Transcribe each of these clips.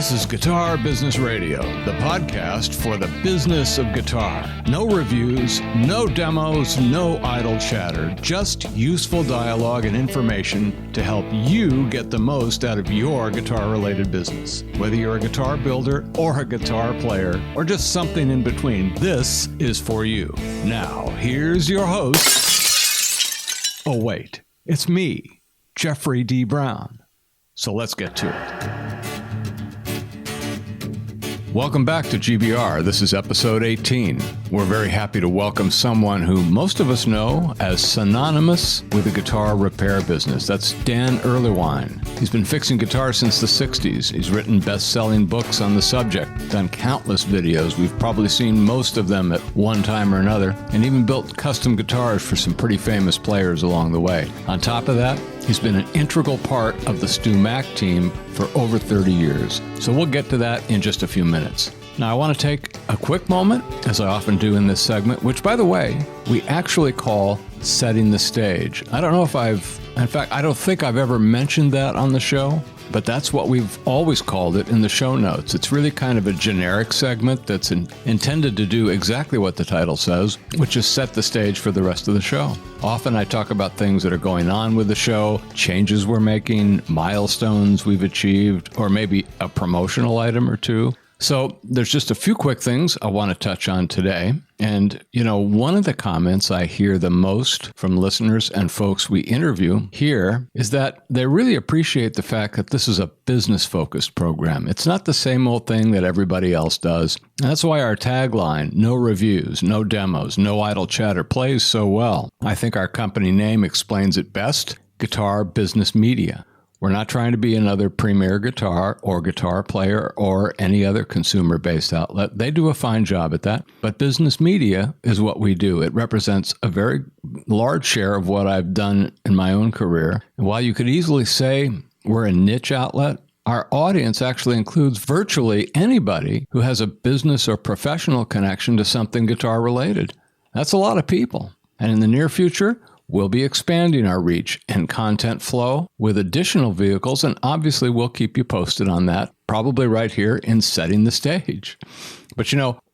This is Guitar Business Radio, the podcast for the business of guitar. No reviews, no demos, no idle chatter, just useful dialogue and information to help you get the most out of your guitar-related business. Whether you're a guitar builder or a guitar player or just something in between, this is for you. Now, here's your host. Oh, wait, it's me, Jeffrey D. Brown. So let's get to it. Welcome back to GBR. This is episode 18. We're very happy to welcome someone who most of us know as synonymous with the guitar repair business. That's Dan Erlewine. He's been fixing guitars since the 60s. He's written best-selling books on the subject, done countless videos. We've probably seen most of them at one time or another, and even built custom guitars for some pretty famous players along the way. On top of that, he's been an integral part of the StewMac team for over 30 years. So we'll get to that in just a few minutes. Now, I want to take a quick moment, as I often do in this segment, which, by the way, we actually call setting the stage. I don't know if I don't think I've ever mentioned that on the show, but that's what we've always called it in the show notes. It's really kind of a generic segment that's intended to do exactly what the title says, which is set the stage for the rest of the show. Often I talk about things that are going on with the show, changes we're making, milestones we've achieved, or maybe a promotional item or two. So there's just a few quick things I want to touch on today. And, one of the comments I hear the most from listeners and folks we interview here is that they really appreciate the fact that this is a business-focused program. It's not the same old thing that everybody else does. And that's why our tagline, no reviews, no demos, no idle chatter, plays so well. I think our company name explains it best: Guitar Business Media. We're not trying to be another Premier Guitar or Guitar Player or any other consumer-based outlet. They do a fine job at that. But business media is what we do. It represents a very large share of what I've done in my own career. And while you could easily say we're a niche outlet, our audience actually includes virtually anybody who has a business or professional connection to something guitar-related. That's a lot of people. And in the near future, we'll be expanding our reach and content flow with additional vehicles, and obviously we'll keep you posted on that, probably right here in Setting the Stage. But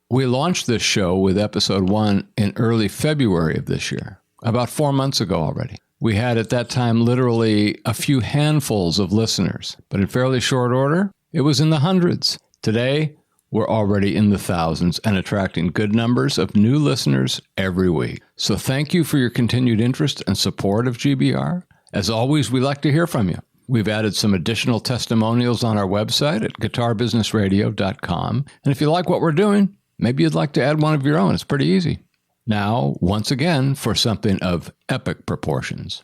we launched this show with episode 1 in early February of this year, about 4 months ago already. We had at that time literally a few handfuls of listeners, but in fairly short order, it was in the hundreds. Today, we're already in the thousands and attracting good numbers of new listeners every week. So thank you for your continued interest and support of GBR. As always, we like to hear from you. We've added some additional testimonials on our website at guitarbusinessradio.com. And if you like what we're doing, maybe you'd like to add one of your own. It's pretty easy. Now, once again, for something of epic proportions.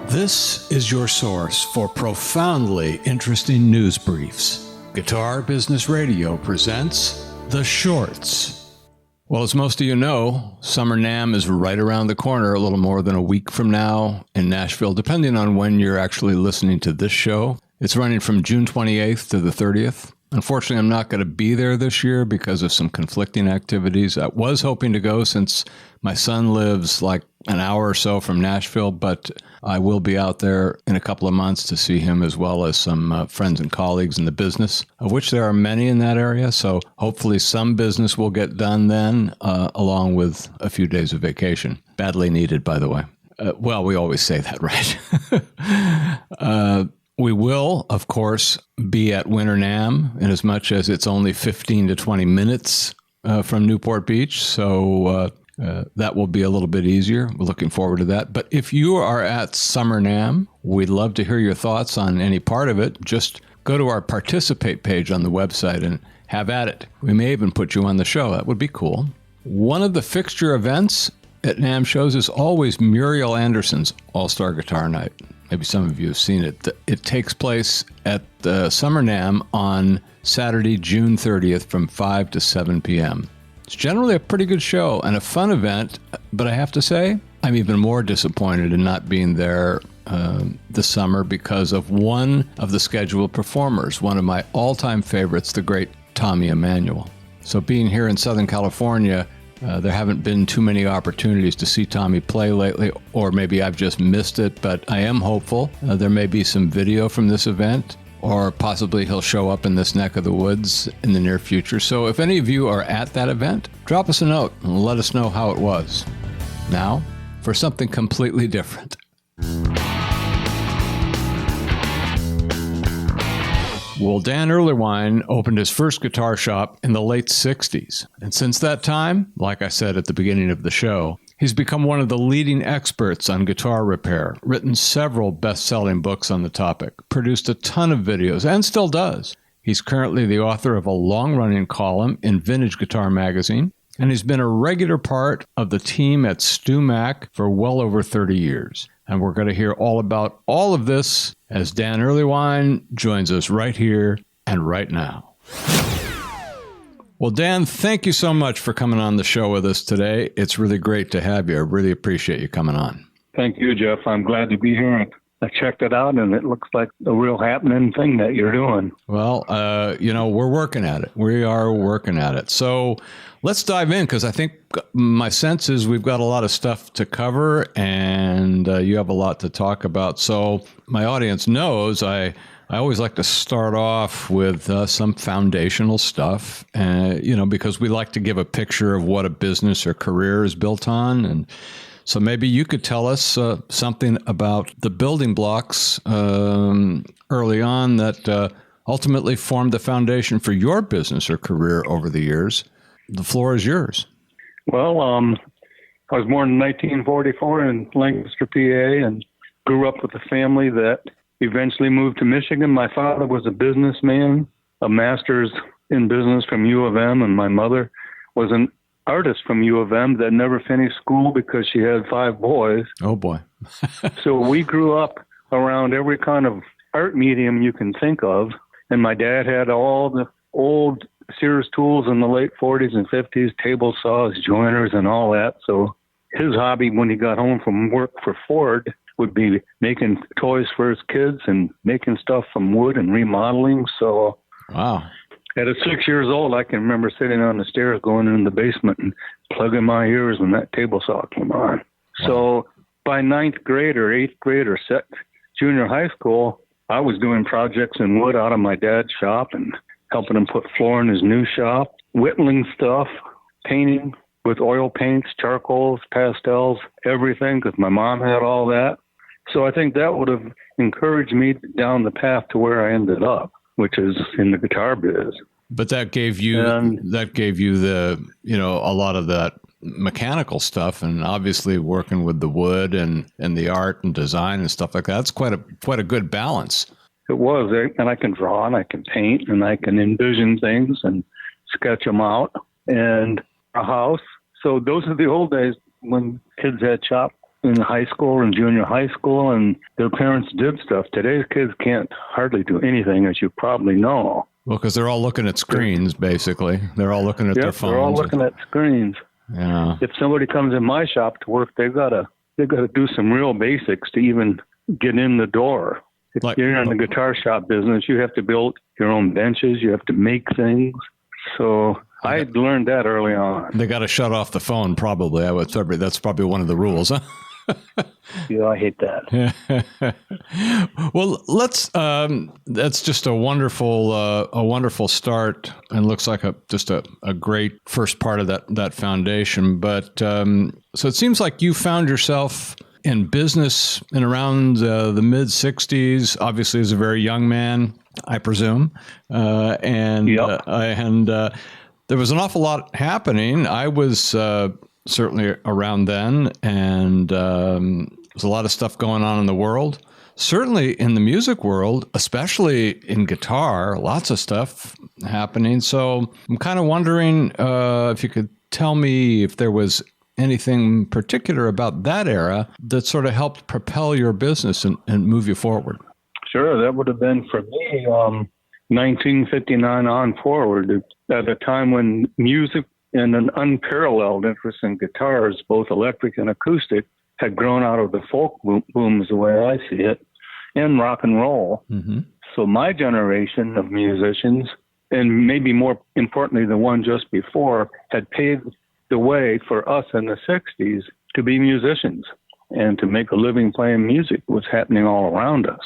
This is your source for profoundly interesting news briefs. Guitar Business Radio presents The Shorts. Well, as most of you know, Summer NAMM is right around the corner, a little more than a week from now in Nashville, depending on when you're actually listening to this show. It's running from June 28th to the 30th. Unfortunately, I'm not going to be there this year because of some conflicting activities. I was hoping to go since my son lives like an hour or so from Nashville, but I will be out there in a couple of months to see him, as well as some friends and colleagues in the business, of which there are many in that area. So hopefully some business will get done then, along with a few days of vacation. Badly needed, by the way. Well, we always say that, right? We will, of course, be at Winter NAMM, in as much as it's only 15 to 20 minutes from Newport Beach. So that will be a little bit easier. We're looking forward to that. But if you are at Summer NAMM, we'd love to hear your thoughts on any part of it. Just go to our participate page on the website and have at it. We may even put you on the show. That would be cool. One of the fixture events at NAMM shows is always Muriel Anderson's All-Star Guitar Night. Maybe some of you have seen it. It takes place at Summer NAMM on Saturday, June 30th from 5 to 7 p.m. It's generally a pretty good show and a fun event, but I have to say, I'm even more disappointed in not being there this summer because of one of the scheduled performers, one of my all-time favorites, the great Tommy Emmanuel. So being here in Southern California, There haven't been too many opportunities to see Tommy play lately, or maybe I've just missed it, but I am hopeful. There may be some video from this event, or possibly he'll show up in this neck of the woods in the near future. So if any of you are at that event, drop us a note and let us know how it was. Now, for something completely different. Well, Dan Erlewine opened his first guitar shop in the late 60s. And since that time, like I said at the beginning of the show, he's become one of the leading experts on guitar repair, written several best-selling books on the topic, produced a ton of videos, and still does. He's currently the author of a long-running column in Vintage Guitar magazine, and he's been a regular part of the team at StewMac for well over 30 years. And we're going to hear all about all of this as Dan Erlewine joins us right here and right now. Well, Dan, thank you so much for coming on the show with us today. It's really great to have you. I really appreciate you coming on. Thank you, Jeff. I'm glad to be here. I checked it out, and it looks like a real happening thing that you're doing. Well, we're working at it. We are working at it. So let's dive in, because I think my sense is we've got a lot of stuff to cover, and you have a lot to talk about. So my audience knows I always like to start off with some foundational stuff, because we like to give a picture of what a business or career is built on. And so maybe you could tell us something about the building blocks early on that ultimately formed the foundation for your business or career over the years. The floor is yours. Well, I was born in 1944 in Lancaster, PA, and grew up with a family that eventually moved to Michigan. My father was a businessman, a master's in business from U of M, and my mother was an artist from U of M that never finished school because she had 5 boys. Oh, boy. So we grew up around every kind of art medium you can think of, and my dad had all the old Sears tools in the late 40s and 50s, table saws, joiners, and all that. So his hobby when he got home from work for Ford would be making toys for his kids and making stuff from wood and remodeling. So wow. At 6 years old, I can remember sitting on the stairs going in the basement and plugging my ears when that table saw came on. Wow. So by 9th grade or 8th grade or junior high school, I was doing projects in wood out of my dad's shop and helping him put floor in his new shop, whittling stuff, painting with oil paints, charcoals, pastels, everything, because my mom had all that. So I think that would have encouraged me down the path to where I ended up, which is in the guitar biz. But that gave you the, a lot of that mechanical stuff, and obviously working with the wood and the art and design and stuff like that. That's quite a good balance. It was, and I can draw and I can paint and I can envision things and sketch them out, and a house. So those are the old days when kids had shop in high school and junior high school, and their parents did stuff. Today's kids can't hardly do anything, as you probably know. Well, because they're all looking at screens, basically. They're all looking at their phones. They're all looking at screens. Yeah. If somebody comes in my shop to work, they've got to do some real basics to even get in the door. If you're in the guitar shop business, you have to build your own benches. You have to make things. So I learned that early on. They got to shut off the phone, probably. That's probably one of the rules, huh? Yeah, I hate that. Well, that's just a wonderful start, and looks like just a great first part of that foundation. But so it seems like you found yourself in business in around the mid 60s, obviously as a very young man, I presume. And there was an awful lot happening. I was certainly around then, and there's a lot of stuff going on in the world. Certainly in the music world, especially in guitar, lots of stuff happening. So I'm kind of wondering if you could tell me if there was anything particular about that era that sort of helped propel your business and move you forward. Sure, that would have been for me 1959 on forward, at a time when music and an unparalleled interest in guitars, both electric and acoustic, had grown out of the folk boom is the way I see it, and rock and roll. Mm-hmm. So my generation of musicians, and maybe more importantly the one just before, had paved the way for us in the 60s to be musicians and to make a living playing music was happening all around us.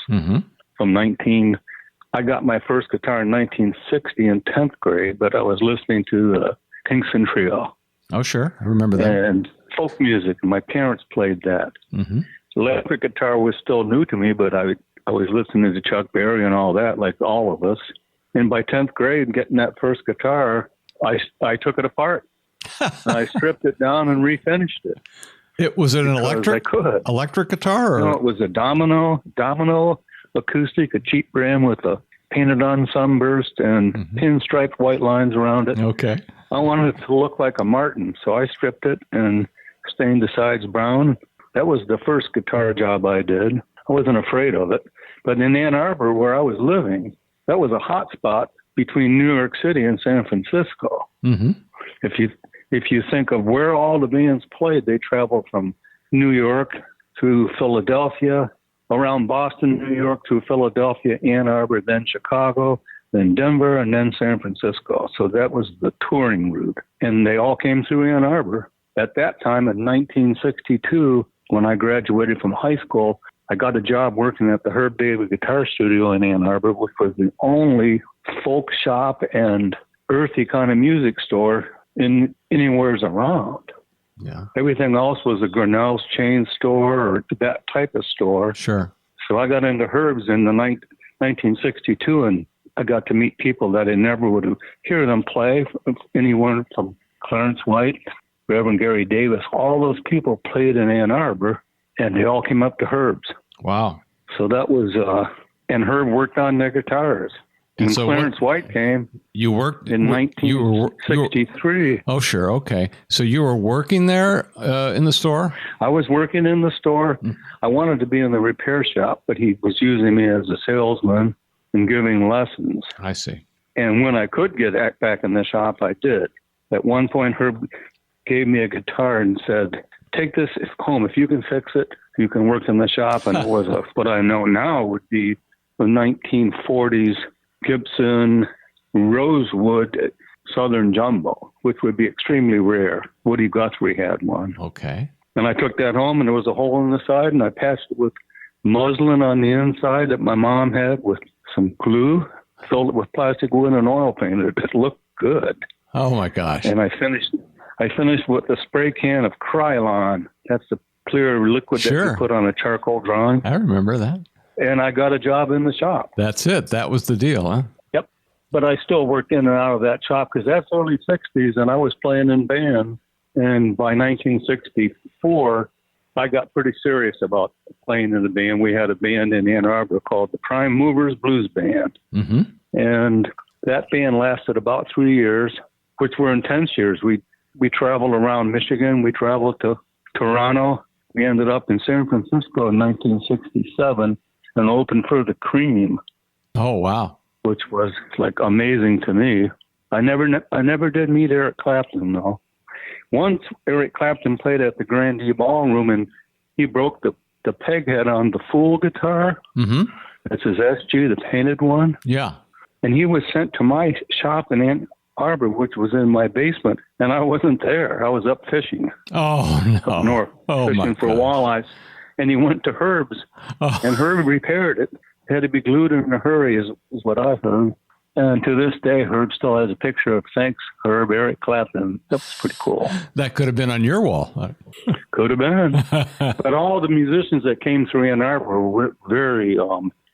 I got my first guitar in 1960 in 10th grade, but I was listening to the Kingston Trio. Oh, sure. I remember that. And folk music. My parents played that. Electric guitar was still new to me, but I was listening to Chuck Berry and all that, like all of us. And by 10th grade, getting that first guitar, I took it apart. And I stripped it down and refinished it. Was it an electric guitar? Or? No, it was a Domino acoustic, a cheap brand with a painted on sunburst and pinstriped white lines around it. Okay. I wanted it to look like a Martin, so I stripped it and stained the sides brown. That was the first guitar job I did. I wasn't afraid of it. But in Ann Arbor, where I was living, that was a hot spot between New York City and San Francisco. If you think of where all the bands played, they traveled from New York to Philadelphia, around Boston, New York, to Philadelphia, Ann Arbor, then Chicago, then Denver, and then San Francisco. So that was the touring route. And they all came through Ann Arbor. At that time, in 1962, when I graduated from high school, I got a job working at the Herb David Guitar Studio in Ann Arbor, which was the only folk shop and earthy kind of music store in anywheres around. Yeah. Everything else was a Grinnell's chain store or that type of store. Sure. So I got into Herb's in the 1962, and I got to meet people that I never would have heard them play. Anyone from Clarence White, Reverend Gary Davis, all those people played in Ann Arbor, and they all came up to Herb's. Wow. So that was, and Herb worked on their guitars. And so Clarence White came. You worked in 1963. Oh, sure. Okay. So you were working there in the store? I was working in the store. I wanted to be in the repair shop, but he was using me as a salesman and giving lessons. I see. And when I could get back in the shop, I did. At one point, Herb gave me a guitar and said, take this home. If you can fix it, you can work in the shop. And it was what I know now would be the 1940s Gibson Rosewood Southern Jumbo, which would be extremely rare. Woody Guthrie had one. Okay. And I took that home, and there was a hole in the side, and I patched it with muslin on the inside that my mom had with some glue, filled it with plastic wood and oil painted. It looked good. Oh, my gosh. And I finished with a spray can of Krylon. That's the clear liquid that you put on a charcoal drawing. I remember that. And I got a job in the shop. That's it. That was the deal, huh? Yep. But I still worked in and out of that shop because that's early 60s, and I was playing in bands. And by 1964, I got pretty serious about playing in the band. We had a band in Ann Arbor called the Prime Movers Blues Band. And that band lasted about 3 years, which were intense years. We traveled around Michigan. We traveled to Toronto. We ended up in San Francisco in 1967. And opened for the Cream. Oh, wow. Which was like amazing to me. I never did meet Eric Clapton, though. Once Eric Clapton played at the Grandee Ballroom, and he broke the peg head on the Fool guitar. That's his SG, the painted one. Yeah. And he was sent to my shop in Ann Arbor, which was in my basement, and I wasn't there. I was up fishing. Oh, no. Up north, fishing for walleyes. And he went to Herb's, and Herb repaired it. It had to be glued in a hurry, is what I heard. And to this day, Herb still has a picture of "Thanks, Herb, Eric Clapton." That's pretty cool. That could have been on your wall. Could have been. But all the musicians that came through Ann Arbor were very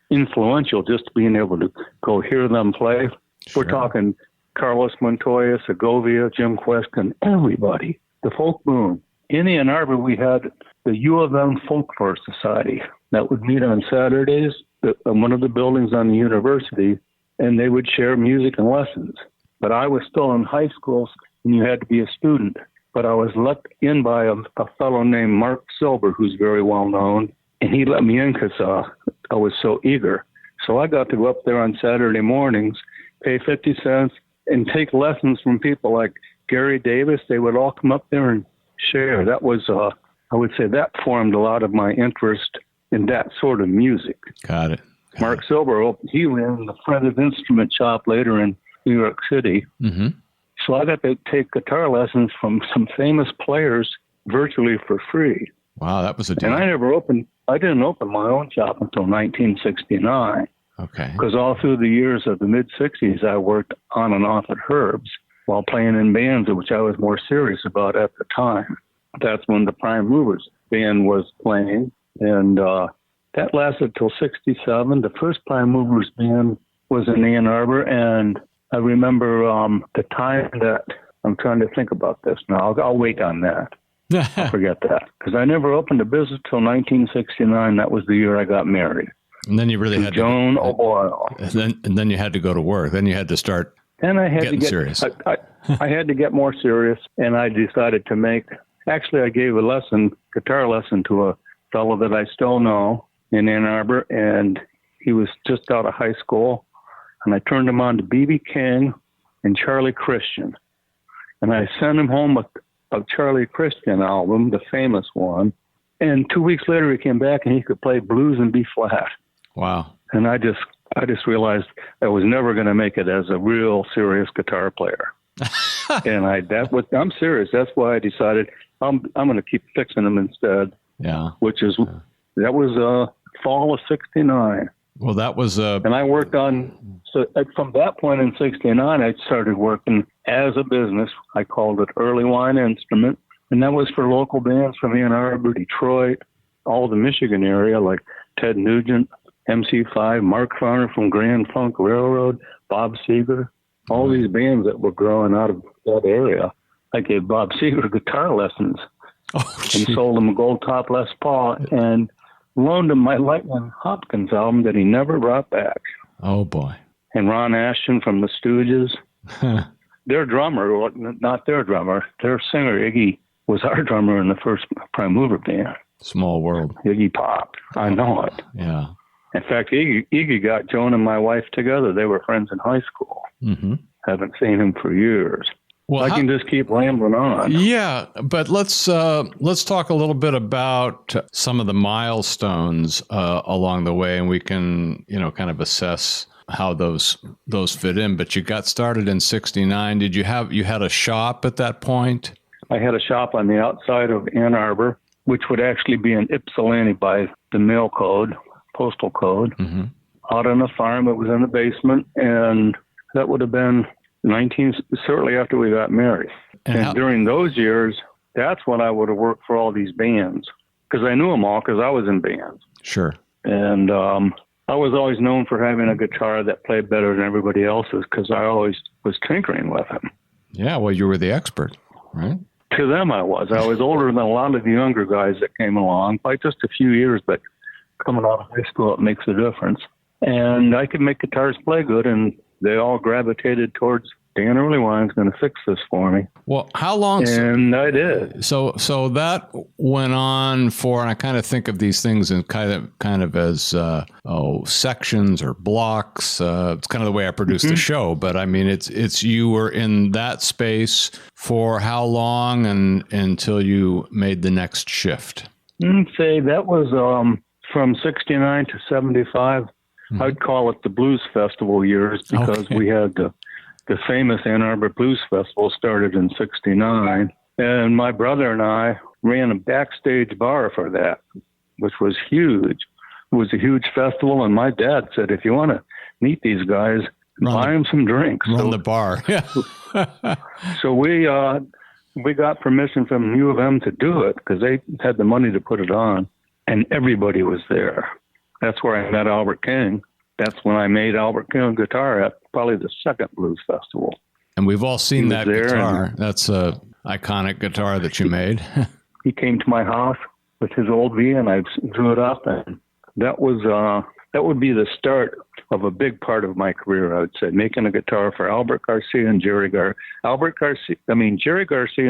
influential, just being able to go hear them play. We're talking Carlos Montoya, Segovia, Jim Queston, everybody. The folk boom. In Ann Arbor, we had the U of M Folklore Society that would meet on Saturdays in one of the buildings on the university, and they would share music and lessons. But I was still in high school, and you had to be a student. But I was let in by a fellow named Mark Silber, who's very well known, and he let me in because I was so eager. So I got to go up there on Saturday mornings, pay 50 cents, and take lessons from people like Gary Davis. They would all come up there and share. That was, I would say that formed a lot of my interest in that sort of music. Got it. Mark Silber, he ran the fretted instrument shop later in New York City. So I got to take guitar lessons from some famous players virtually for free. Wow, that was a deal. And I didn't open my own shop until 1969. Okay. Because all through the years of the mid-'60s, I worked on and off at Herb's while playing in bands, which I was more serious about at the time. That's when the Prime Movers band was playing, and that lasted till 67. The first Prime Movers band was in Ann Arbor, and I remember the time that, I'm trying to think about this now. I'll wait on that. I'll forget that. Because I never opened a business till 1969. That was the year I got married. And then you really had Joan O'Boyle. And then you had to go to work. Then you had to start getting serious. I had to get more serious, and I decided to actually I gave a guitar lesson to a fellow that I still know in Ann Arbor, and he was just out of high school, and I turned him on to B.B. King and Charlie Christian. And I sent him home a Charlie Christian album, the famous one, and 2 weeks later he came back and he could play blues and B flat. Wow. And I just realized I was never going to make it as a real serious guitar player. And I'm serious. That's why I decided I'm going to keep fixing them instead. Yeah. That was fall of 69. Well, that was and I worked from that point in 69, I started working as a business. I called it Erlewine Instrument, and that was for local bands from Ann Arbor, Detroit, all the Michigan area, like Ted Nugent, MC5, Mark Farner from Grand Funk Railroad, Bob Seger, all these bands that were growing out of that area. I gave Bob Seger guitar lessons and sold him a gold top Les Paul and loaned him my Lightning Hopkins album that he never brought back. Oh, boy. And Ron Ashton from the Stooges. Their drummer, not their drummer, their singer, Iggy, was our drummer in the first Prime Mover band. Small world. Iggy Pop. I know it. Yeah. In fact, Iggy got Joan and my wife together. They were friends in high school. Mm-hmm. Haven't seen him for years. Well, I can just keep rambling on. Yeah, but let's talk a little bit about some of the milestones along the way, and we can kind of assess how those fit in. But you got started in 69. You had a shop at that point? I had a shop on the outside of Ann Arbor, which would actually be in Ypsilanti by the mail code, postal code. Mm-hmm. Out on a farm. It was in the basement, and that would have been shortly after we got married. And during those years, that's when I would have worked for all these bands, because I knew them all because I was in bands. Sure. And I was always known for having a guitar that played better than everybody else's because I always was tinkering with them. Yeah, well, you were the expert, right? To them, I was. I was older than a lot of the younger guys that came along by just a few years, but coming out of high school, it makes a difference. And I could make guitars play good, and they all gravitated towards Dan Erlewine's going to fix this for me. Well, how long? And I did. So that went on for, and I kind of think of these things in kind of as sections or blocks. It's kind of the way I produce the show, but I mean, it's you were in that space for how long and until you made the next shift? Say that was from 69 to 75. Mm-hmm. I'd call it the Blues Festival years because we had the famous Ann Arbor Blues Festival started in 69. And my brother and I ran a backstage bar for that, which was huge. It was a huge festival. And my dad said, if you want to meet these guys, buy them some drinks. Run the bar. Yeah. So we got permission from U of M to do it because they had the money to put it on. And everybody was there. That's where I met Albert King. That's when I made Albert King guitar at probably the second Blues Festival. And we've all seen that guitar. That's a iconic guitar that you made. He came to my house with his old V, and I drew it up. And that would be the start of a big part of my career, I would say, making a guitar for Albert Garcia and Jerry Garcia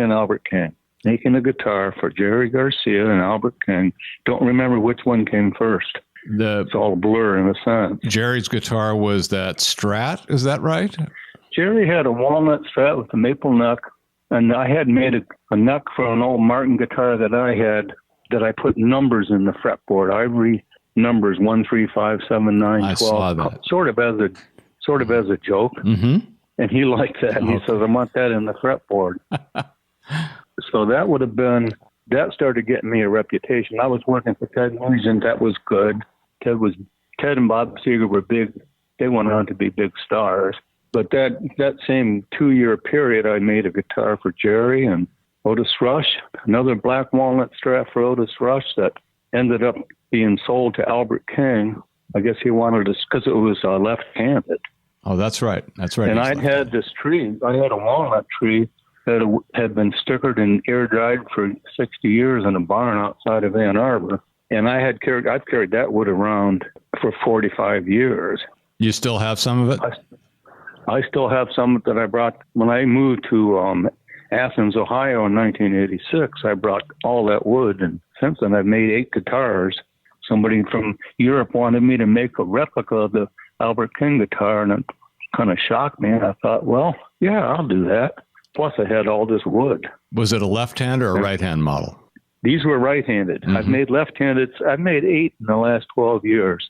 and Albert King. Making a guitar for Jerry Garcia and Albert King. Don't remember which one came first. It's all a blur in a sense. Jerry's guitar was that Strat, is that right? Jerry had a walnut Strat with a maple neck, and I had made a neck for an old Martin guitar that I had that I put numbers in the fretboard, ivory numbers 1, 3, 5, 7, 9, 12. I saw that. Sort of as a joke. Mm-hmm. And he liked that. And he says, I want that in the fretboard. So that would have been, that started getting me a reputation. I was working for Ted Nugent. That was good. Ted and Bob Seger were big. They went on to be big stars. But that same 2-year period, I made a guitar for Jerry and Otis Rush, another black walnut Strat for Otis Rush that ended up being sold to Albert King. I guess he wanted us because it was left-handed. Oh, that's right. That's right. And I had this tree. I had a walnut tree that had been stickered and air-dried for 60 years in a barn outside of Ann Arbor. And I've carried that wood around for 45 years. You still have some of it? I still have some that I brought when I moved to Athens, Ohio in 1986. I brought all that wood, and since then I've made 8 guitars. Somebody from Europe wanted me to make a replica of the Albert King guitar, and it kind of shocked me. And I thought, well, yeah, I'll do that. Plus, I had all this wood. Was it a left-hand or a right-hand model? These were right-handed. Mm-hmm. I've made left-handed. I've made 8 in the last 12 years.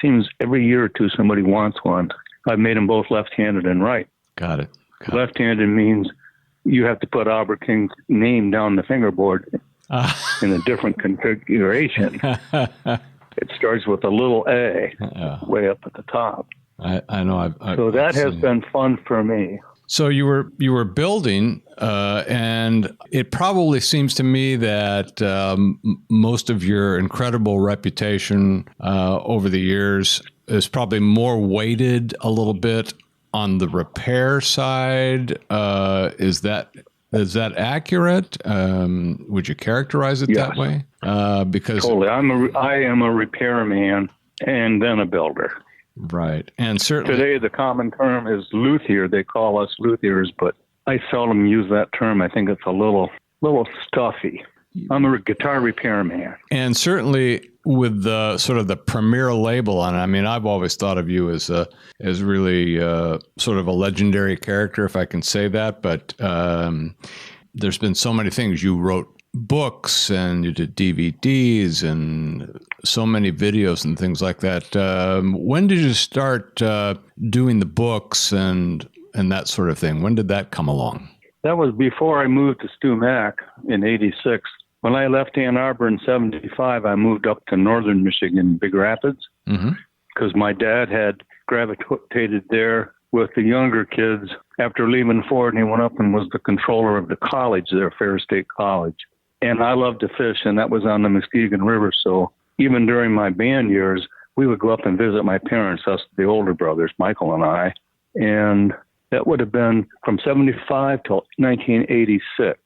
Seems every year or two somebody wants one. I've made them both left-handed and right. Got it. Left-handed means you have to put Albert King's name down the fingerboard in a different configuration. It starts with a little A way up at the top. I know. So that has been fun for me. So you were building, and it probably seems to me that most of your incredible reputation over the years is probably more weighted a little bit on the repair side. Is that accurate? Would you characterize it that way? Because totally, I am a repairman and then a builder. Right. And certainly today the common term is luthier. They call us luthiers, but I seldom use that term. I think it's a little stuffy. I'm a guitar repairman. And certainly with the sort of the premier label on it, I mean, I've always thought of you as really sort of a legendary character, if I can say that. But there's been so many things. You wrote books and you did DVDs and so many videos and things like that. When did you start doing the books and that sort of thing? When did that come along? That was before I moved to StewMac in 86. When I left Ann Arbor in 75, I moved up to northern Michigan, Big Rapids, because my dad had gravitated there with the younger kids after leaving Ford, and he went up and was the controller of the college there, Fair State College. And I loved to fish, and that was on the Muskegon River. So even during my band years, we would go up and visit my parents, us, the older brothers, Michael and I. And that would have been from 75 till 1986.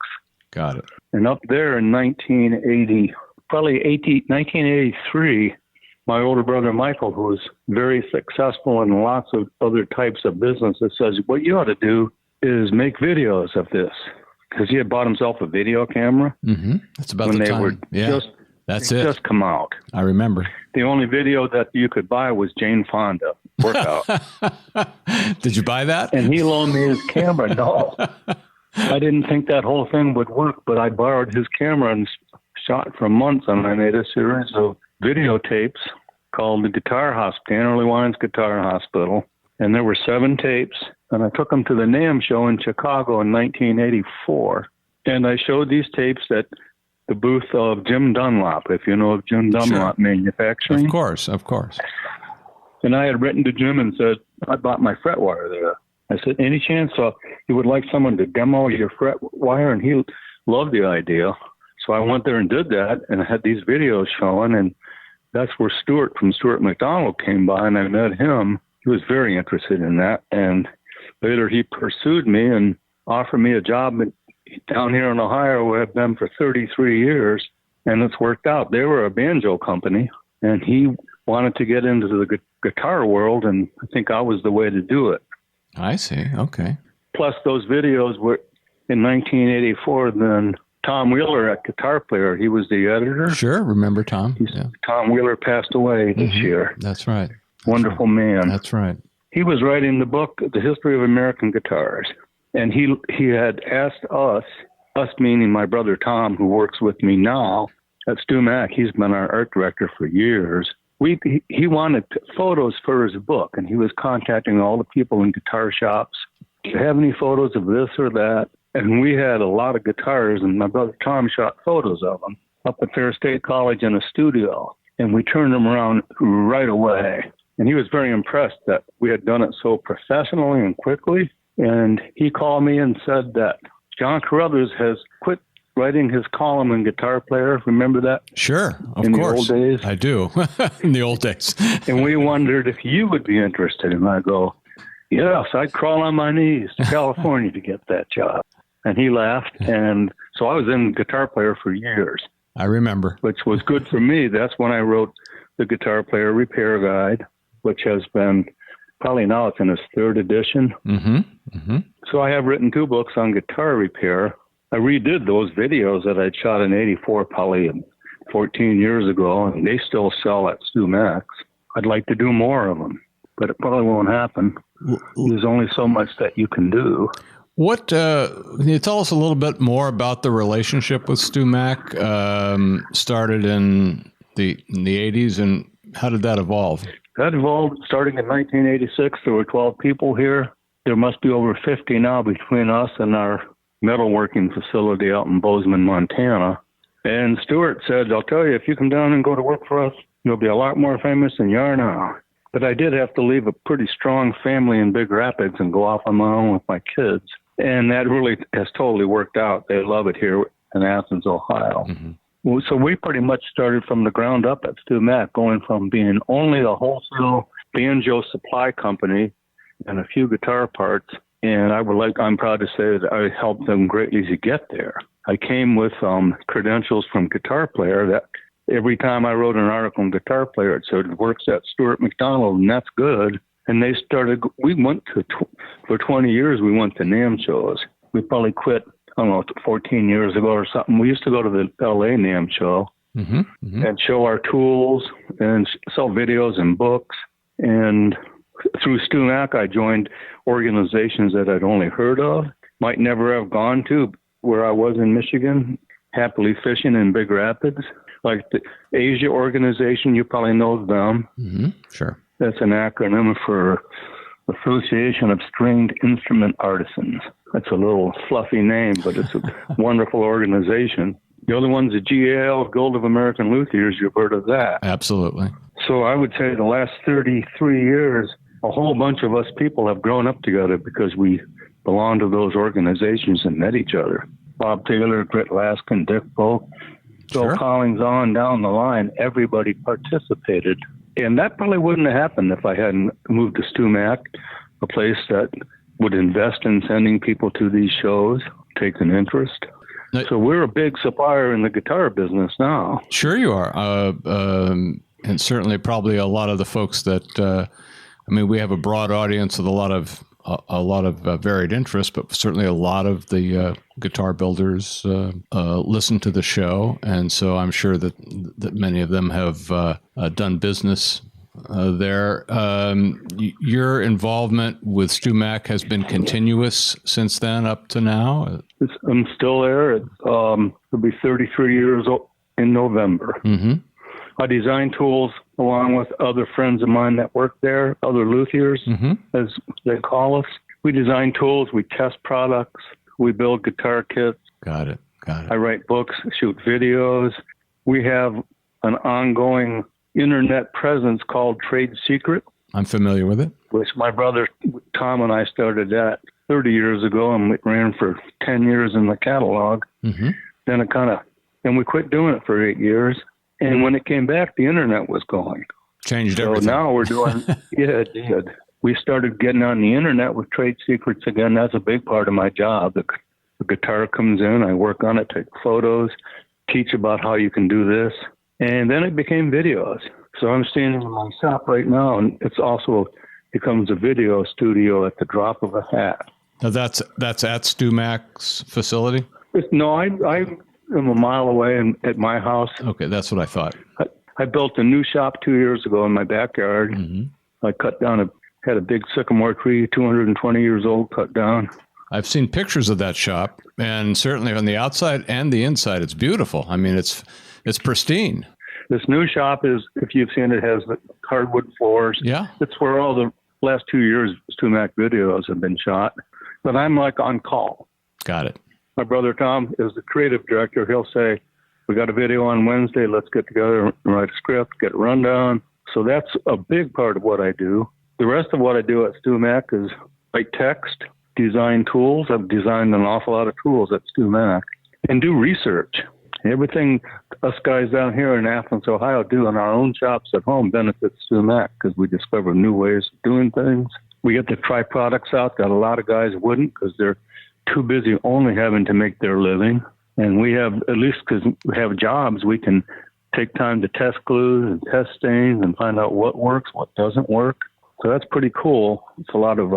Got it. And up there in 1983, my older brother Michael, who was very successful in lots of other types of businesses, says, what you ought to do is make videos of this. Because he had bought himself a video camera. Mm-hmm. That's about when the they time. Were just come out. I remember. The only video that you could buy was Jane Fonda workout. Did you buy that? And he loaned me his camera. No, I didn't think that whole thing would work, but I borrowed his camera and shot for months, and I made a series of videotapes called the Guitar Hospital, Dan Erlewine's Guitar Hospital. And there were 7 tapes, and I took them to the NAMM show in Chicago in 1984. And I showed these tapes at the booth of Jim Dunlop, if you know of Jim Dunlop Manufacturing. Of course. And I had written to Jim and said, I bought my fret wire there. I said, any chance you would like someone to demo your fret wire? And he loved the idea. So I went there and did that, and I had these videos showing, and that's where Stuart from Stuart McDonald came by, and I met him. He was very interested in that, and later he pursued me and offered me a job down here in Ohio. We have been for 33 years, and it's worked out. They were a banjo company, and he wanted to get into the guitar world, and I think I was the way to do it. I see. Okay. Plus, those videos were in 1984. Then Tom Wheeler, a guitar player, he was the editor. Sure, remember Tom. Yeah. Tom Wheeler passed away this year. That's right. Wonderful man. That's right. He was writing the book, The History of American Guitars. And he had asked us meaning my brother Tom, who works with me now at StewMac. He's been our art director for years. He wanted photos for his book, and he was contacting all the people in guitar shops do you have any photos of this or that? And we had a lot of guitars, and my brother Tom shot photos of them up at Fair State College in a studio, and we turned them around right away. And he was very impressed that we had done it so professionally and quickly. And he called me and said that John Carruthers has quit writing his column in Guitar Player. Remember that? Sure, of course. In the old days? I do, in the old days. And we wondered if you would be interested. And I go, yes, I'd crawl on my knees to California to get that job. And he laughed. And so I was in Guitar Player for years. I remember. Which was good for me. That's when I wrote the Guitar Player Repair Guide, which has been, probably now it's in its third edition. Mm-hmm. Mm-hmm. So I have written 2 books on guitar repair. I redid those videos that I'd shot in 84, probably 14 years ago, and they still sell at StewMac. I'd like to do more of them, but it probably won't happen. There's only so much that you can do. What, can you tell us a little bit more about the relationship with StewMac? Started in the 80s, and how did that evolve? That evolved starting in 1986. There were 12 people here. There must be over 50 now between us and our metalworking facility out in Bozeman, Montana. And Stuart said, I'll tell you, if you come down and go to work for us, you'll be a lot more famous than you are now. But I did have to leave a pretty strong family in Big Rapids and go off on my own with my kids. And that really has totally worked out. They love it here in Athens, Ohio. Mm-hmm. So we pretty much started from the ground up at StewMac, going from being only a wholesale banjo supply company and a few guitar parts. And I'm proud to say that I helped them greatly to get there. I came with credentials from Guitar Player that every time I wrote an article in Guitar Player, it said, it works at Stuart McDonald, and that's good. And they started, for 20 years, we went to NAMM shows. We probably quit, 14 years ago or something. We used to go to the LA NAMM show and show our tools and sell videos and books. And through StewMac, I joined organizations that I'd only heard of, might never have gone to where I was in Michigan, Happily Fishing in Big Rapids. Like the Asia organization, you probably know them. Mm-hmm. Sure. That's an acronym for Association of Stringed Instrument Artisans. That's a little fluffy name, but it's a wonderful organization. The other one's the GAL, Guild of American Luthiers. You've heard of that. Absolutely. So I would say the last 33 years, a whole bunch of us people have grown up together because we belong to those organizations and met each other. Bob Taylor, Britt Laskin, Dick Polk, Bill Collins, on down the line, everybody participated. And that probably wouldn't have happened if I hadn't moved to StewMac, a place that would invest in sending people to these shows, take an interest. So we're a big supplier in the guitar business now. Sure you are. And certainly probably a lot of the folks that, we have a broad audience with a lot of varied interests, but certainly a lot of the guitar builders listen to the show, and so I'm sure that many of them have done business there. Your involvement with StewMac has been continuous since then up to now? I'm still there. It'll be 33 years in November. Mm-hmm. I design tools along with other friends of mine that work there, other luthiers, as they call us. We design tools, we test products, we build guitar kits. Got it. I write books, shoot videos. We have an ongoing internet presence called Trade Secret. I'm familiar with it. Which my brother Tom and I started that 30 years ago, and we ran for 10 years in the catalog. Mm-hmm. Then we quit doing it for 8 years. And when it came back, the internet was going. Changed everything. So now we're doing, yeah, it did. We started getting on the internet with Trade Secrets again. That's a big part of my job. The guitar comes in, I work on it, take photos, teach about how you can do this. And then it became videos. So I'm standing in my shop right now, and it's also becomes a video studio at the drop of a hat. Now that's at StewMac's facility? No, I'm a mile away at my house. Okay, that's what I thought. I built a new shop 2 years ago in my backyard. Mm-hmm. I had a big sycamore tree, 220 years old, cut down. I've seen pictures of that shop, and certainly on the outside and the inside, it's beautiful. It's pristine. This new shop is, if you've seen it, has the hardwood floors. Yeah. It's where all the last 2 years StewMac videos have been shot. but I'm like on call. Got it. My brother Tom is the creative director. He'll say, we got a video on Wednesday. Let's get together and write a script, get a rundown. So that's a big part of what I do. The rest of what I do at StewMac is write text, design tools. I've designed an awful lot of tools at StewMac, and do research. Everything us guys down here in Athens, Ohio do in our own shops at home benefits StewMac because we discover new ways of doing things. We get to try products out that a lot of guys wouldn't because they're too busy only having to make their living. And we have, at least because we have jobs, we can take time to test glues and test stains and find out what works, what doesn't work. So that's pretty cool. It's a lot of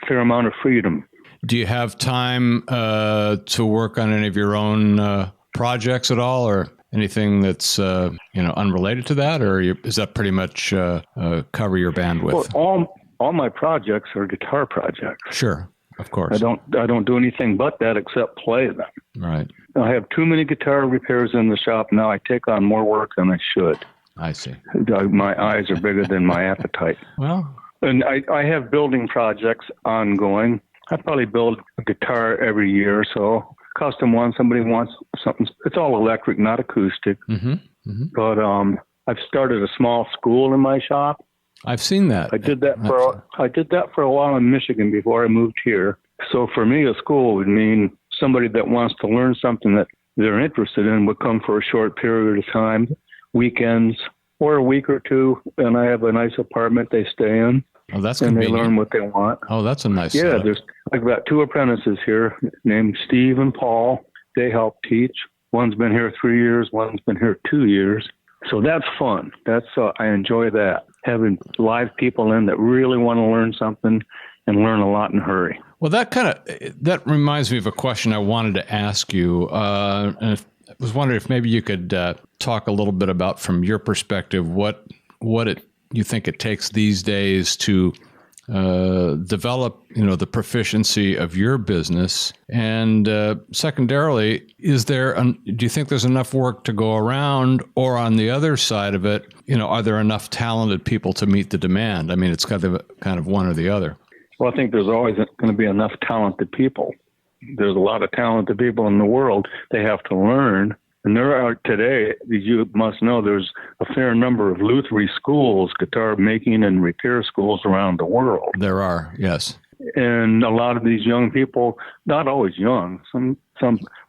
fair amount of freedom. Do you have time to work on any of your own projects at all, or anything that's unrelated to that, or is that pretty much cover your bandwidth? Well, all my projects are guitar projects. Sure, of course. I don't do anything but that except play them. Right. I have too many guitar repairs in the shop now. I take on more work than I should. I see. My eyes are bigger than my appetite. Well, and I have building projects ongoing. I probably build a guitar every year or so. Custom one, somebody wants something. It's all electric, not acoustic. Mm-hmm. Mm-hmm. But I've started a small school in my shop. I've seen that. I did that for a while in Michigan before I moved here. So for me, a school would mean somebody that wants to learn something that they're interested in would come for a short period of time, weekends, or a week or two, and I have a nice apartment they stay in. Oh, that's and convenient. They learn what they want. Oh, that's a nice. Yeah, I've got 2 apprentices here named Steve and Paul. They help teach. One's been here 3 years. One's been here 2 years. So that's fun. That's I enjoy that, having live people in that really want to learn something and learn a lot in a hurry. Well, that reminds me of a question I wanted to ask you. And I was wondering if maybe you could talk a little bit about, from your perspective, what you think it takes these days to develop, the proficiency of your business, and secondarily, do you think there's enough work to go around, or on the other side of it, are there enough talented people to meet the demand? I mean, it's kind of one or the other. Well, I think there's always going to be enough talented people. There's a lot of talented people in the world. They have to learn. And there are today, you must know, there's a fair number of Lutherie schools, guitar making and repair schools around the world. There are, yes. And a lot of these young people, not always young, some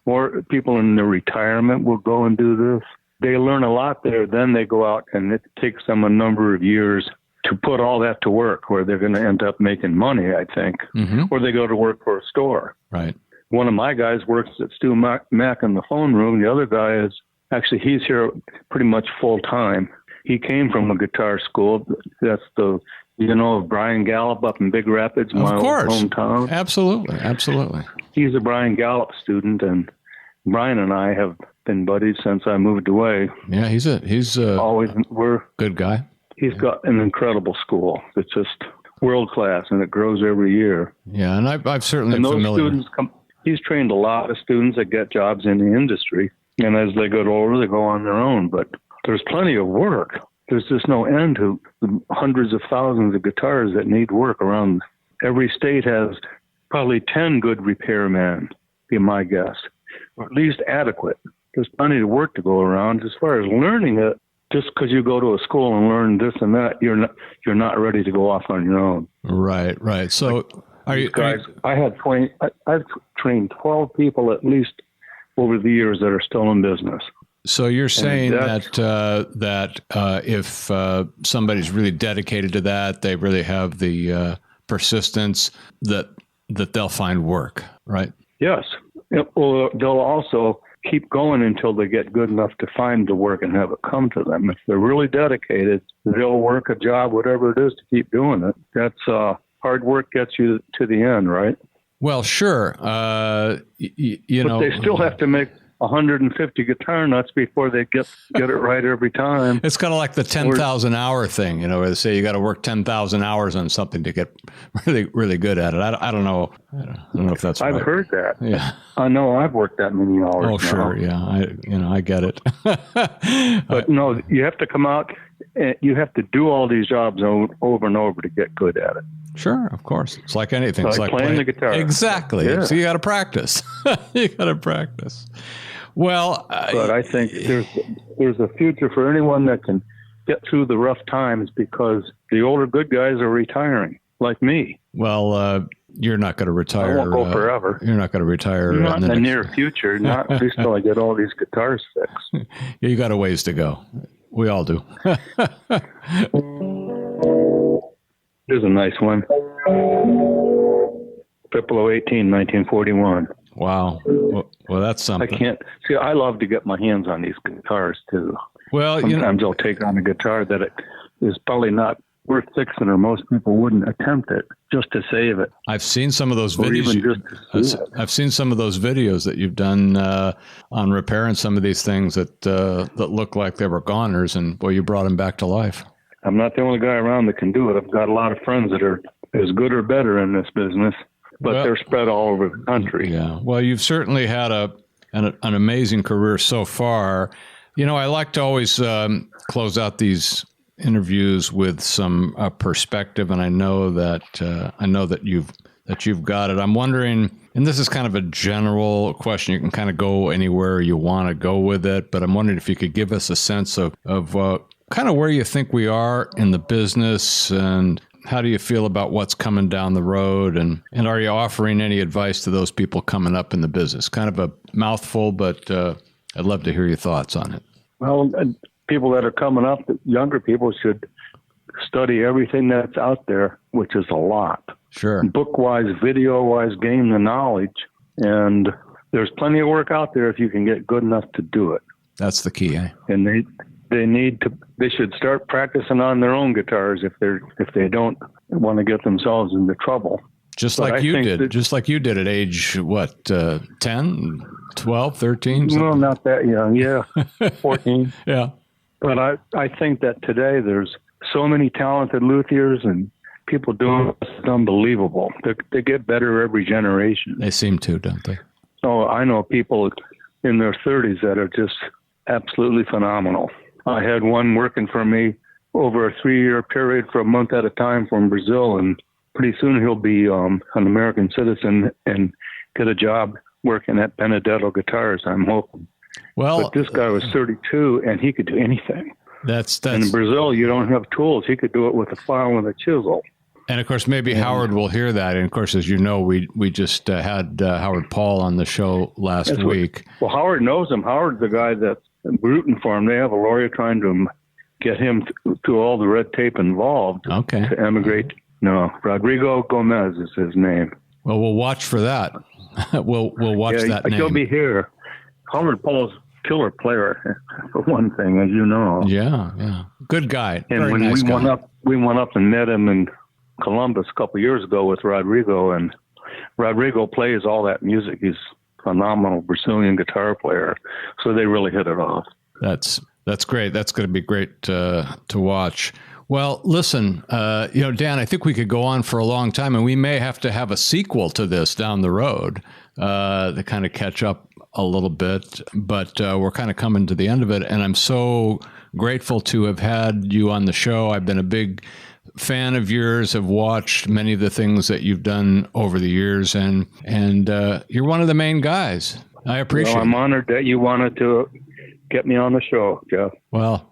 more people in their retirement will go and do this. They learn a lot there, then they go out, and it takes them a number of years to put all that to work, where they're going to end up making money, I think, or they go to work for a store. Right. One of my guys works at StewMac in the phone room. The other guy he's here pretty much full time. He came from a guitar school. That's Brian Gallup up in Big Rapids, my old hometown. Absolutely. He's a Brian Gallup student, and Brian and I have been buddies since I moved away. Yeah, he's we're good guy. He's got an incredible school. It's just world class, and it grows every year. Yeah, and I've certainly and those familiar. Students he's trained a lot of students that get jobs in the industry, and as they get older, they go on their own. But there's plenty of work. There's just no end to the hundreds of thousands of guitars that need work around. Every state has probably 10 good repairmen, be my guess, or at least adequate. There's plenty of work to go around. As far as learning it, just because you go to a school and learn this and that, you're not ready to go off on your own. Right. So I've trained 12 people at least over the years that are still in business. So you're saying that if somebody's really dedicated to that, they really have the persistence, that they'll find work, right? Yes. Well, they'll also keep going until they get good enough to find the work and have it come to them. If they're really dedicated, they'll work a job, whatever it is, to keep doing it. That's hard work gets you to the end, right? Well, sure. But they still have to make 150 guitar nuts before they get it right every time. It's kind of like the 10,000 hour thing, where they say you got to work 10,000 hours on something to get really, really good at it. I don't know. I don't know if that's right. I've heard that. Yeah. I know I've worked that many hours. Oh, sure. Now. Yeah. I get it. But no, you have to come out and you have to do all these jobs over and over to get good at it. Sure, of course. It's like anything. It's like playing the guitar. Exactly. Yeah. So you got to practice. You got to practice. Well, but I think there's a future for anyone that can get through the rough times, because the older good guys are retiring, like me. Well, you're not going to retire. I won't go forever. You're not going to retire. Not in the near future. Not at least till I get all these guitars fixed. You got a ways to go. We all do. Here's a nice one. Pipolo 18, 1941. Wow. Well, that's something. I love to get my hands on these guitars too. Well, sometimes I'll take on a guitar that it is probably not worth fixing, or most people wouldn't attempt it, just to save it. I've seen some of those videos. I've seen some of those videos that you've done on repairing some of these things that look like they were goners, and boy, you brought them back to life. I'm not the only guy around that can do it. I've got a lot of friends that are as good or better in this business, but they're spread all over the country. Yeah. Well, you've certainly had an amazing career so far. I like to always close out these interviews with some perspective, and I know that you've got it. I'm wondering, and this is kind of a general question. You can kind of go anywhere you want to go with it, but I'm wondering if you could give us a sense of kind of where you think we are in the business, and how do you feel about what's coming down the road, and are you offering any advice to those people coming up in the business? Kind of a mouthful, but I'd love to hear your thoughts on it. Well, people that are coming up, younger people, should study everything that's out there, which is a lot. Sure. Book-wise, video-wise, gain the knowledge. And there's plenty of work out there if you can get good enough to do it. That's the key, eh? And they should start practicing on their own guitars if they don't want to get themselves into trouble. Just like you did at age, 10, 12, 13? No, not that young. Yeah, 14. Yeah. But I think that today there's so many talented luthiers, and people doing it. It's unbelievable. They get better every generation. They seem to, don't they? Oh, I know people in their 30s that are just absolutely phenomenal. I had one working for me over a 3-year period for a month at a time from Brazil, and pretty soon he'll be an American citizen and get a job working at Benedetto Guitars, I'm hoping. Well, but this guy was 32, and he could do anything. That's And in Brazil, you don't have tools. He could do it with a file and a chisel. And of course, maybe Howard will hear that. And of course, as you know, we just had Howard Paul on the show last week. Well, Howard knows him. Howard's the guy that's rooting for him. They have a lawyer trying to get him to all the red tape involved to emigrate. No, Rodrigo Gomez is his name. Well, we'll watch for that. We'll watch that name. He'll be here. Howard Paul's a killer player, for one thing, as you know. Yeah. Good guy. And very when nice we went up and met him in Columbus a couple of years ago with Rodrigo, and Rodrigo plays all that music. He's a phenomenal Brazilian guitar player, so they really hit it off. That's great. That's going to be great to watch. Well, listen, Dan, I think we could go on for a long time, and we may have to have a sequel to this down the road to kind of catch up a little bit, but we're kind of coming to the end of it, and I'm so grateful to have had you on the show. I've been a big fan of yours, have watched many of the things that you've done over the years, and you're one of the main guys. I appreciate it. I'm honored that you wanted to get me on the show, Jeff. Well,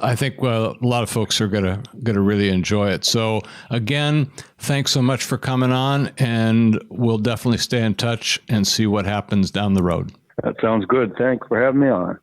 I think a lot of folks are gonna really enjoy it. So again, thanks so much for coming on, and we'll definitely stay in touch and see what happens down the road. That sounds good. Thanks for having me on.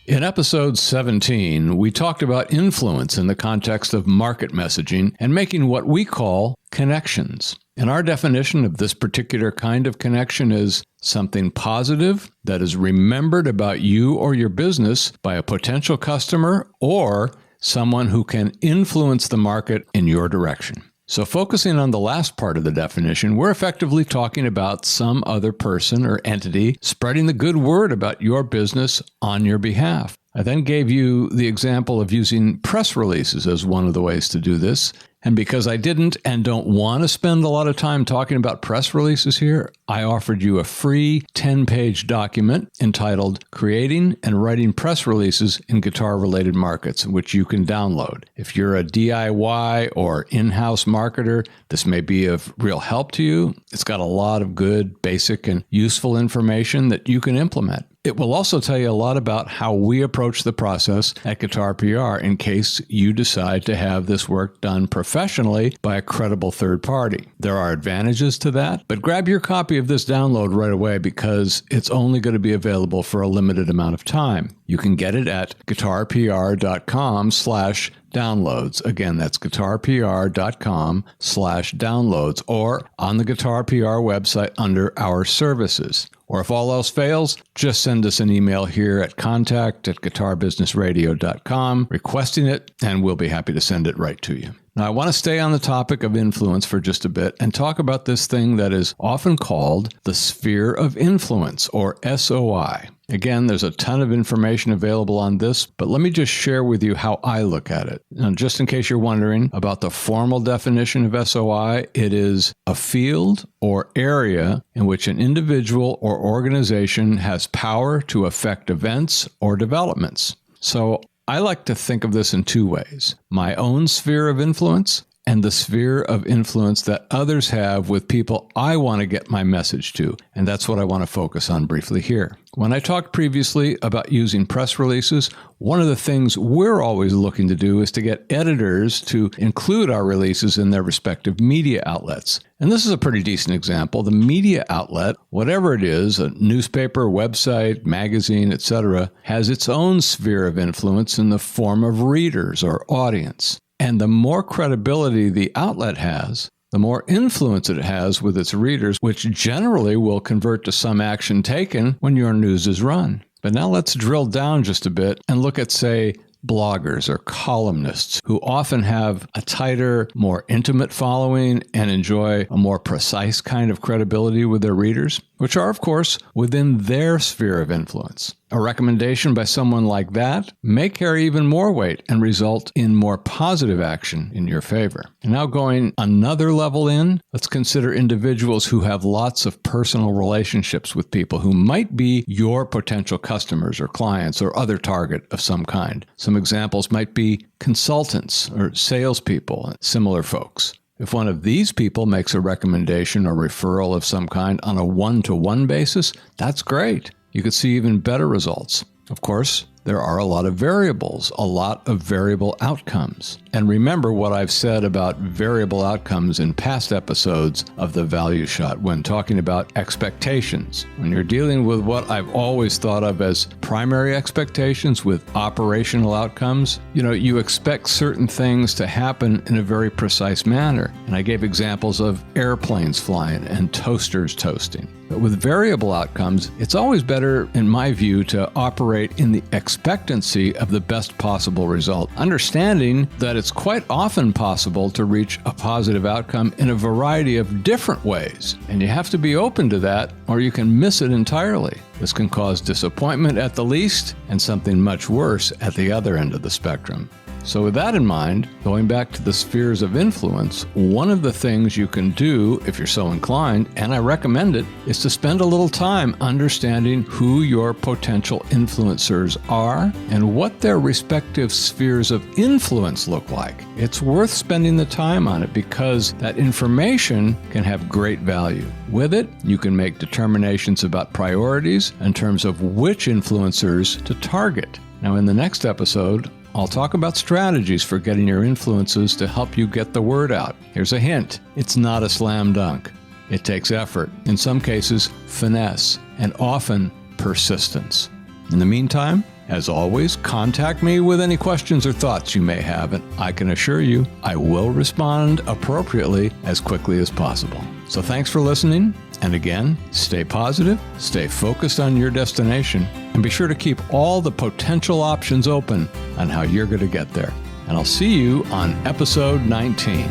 In episode 17, we talked about influence in the context of market messaging and making what we call connections. And our definition of this particular kind of connection is something positive that is remembered about you or your business by a potential customer or someone who can influence the market in your direction. So focusing on the last part of the definition, we're effectively talking about some other person or entity spreading the good word about your business on your behalf. I then gave you the example of using press releases as one of the ways to do this. And because I didn't and don't want to spend a lot of time talking about press releases here, I offered you a free 10-page document entitled Creating and Writing Press Releases in Guitar-Related Markets, which you can download. If you're a DIY or in-house marketer, this may be of real help to you. It's got a lot of good, basic, and useful information that you can implement. It will also tell you a lot about how we approach the process at Guitar PR in case you decide to have this work done professionally by a credible third party. There are advantages to that, but grab your copy of this download right away because it's only going to be available for a limited amount of time. You can get it at guitarpr.com/downloads. Again, that's guitarpr.com/downloads or on the Guitar PR website under Our Services. Or if all else fails, just send us an email here at contact@guitarbusinessradio.com requesting it, and we'll be happy to send it right to you. Now, I want to stay on the topic of influence for just a bit and talk about this thing that is often called the sphere of influence, or SOI. Again, there's a ton of information available on this, but let me just share with you how I look at it. Now, just in case you're wondering about the formal definition of SOI, it is a field or area in which an individual or organization has power to affect events or developments. So I like to think of this in two ways: my own sphere of influence and the sphere of influence that others have with people I want to get my message to. And that's what I want to focus on briefly here. When I talked previously about using press releases, one of the things we're always looking to do is to get editors to include our releases in their respective media outlets. And this is a pretty decent example. The media outlet, whatever it is, a newspaper, website, magazine, etc., has its own sphere of influence in the form of readers or audience. And the more credibility the outlet has, the more influence it has with its readers, which generally will convert to some action taken when your news is run. But now let's drill down just a bit and look at, say, bloggers or columnists who often have a tighter, more intimate following and enjoy a more precise kind of credibility with their readers, which are, of course, within their sphere of influence. A recommendation by someone like that may carry even more weight and result in more positive action in your favor. And now going another level in, let's consider individuals who have lots of personal relationships with people who might be your potential customers or clients or other target of some kind. Some examples might be consultants or salespeople and similar folks. If one of these people makes a recommendation or referral of some kind on a one-to-one basis, that's great. You could see even better results. Of course, there are a lot of variables, a lot of variable outcomes. And remember what I've said about variable outcomes in past episodes of The Value Shot when talking about expectations. When you're dealing with what I've always thought of as primary expectations with operational outcomes, you expect certain things to happen in a very precise manner. And I gave examples of airplanes flying and toasters toasting. But with variable outcomes, it's always better, in my view, to operate in the expectancy of the best possible result, understanding that it's quite often possible to reach a positive outcome in a variety of different ways. And you have to be open to that, or you can miss it entirely. This can cause disappointment at the least, and something much worse at the other end of the spectrum. So with that in mind, going back to the spheres of influence, one of the things you can do, if you're so inclined, and I recommend it, is to spend a little time understanding who your potential influencers are and what their respective spheres of influence look like. It's worth spending the time on it because that information can have great value. With it, you can make determinations about priorities in terms of which influencers to target. Now, in the next episode, I'll talk about strategies for getting your influences to help you get the word out. Here's a hint. It's not a slam dunk. It takes effort, in some cases, finesse, and often persistence. In the meantime, as always, contact me with any questions or thoughts you may have, and I can assure you I will respond appropriately as quickly as possible. So thanks for listening. And again, stay positive, stay focused on your destination, and be sure to keep all the potential options open on how you're going to get there. And I'll see you on episode 19.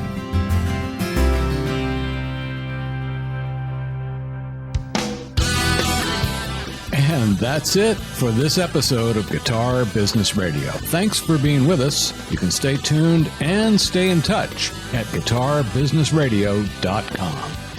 And That's it for this episode of Guitar Business Radio. Thanks for being with us. You can stay tuned and stay in touch at guitarbusinessradio.com.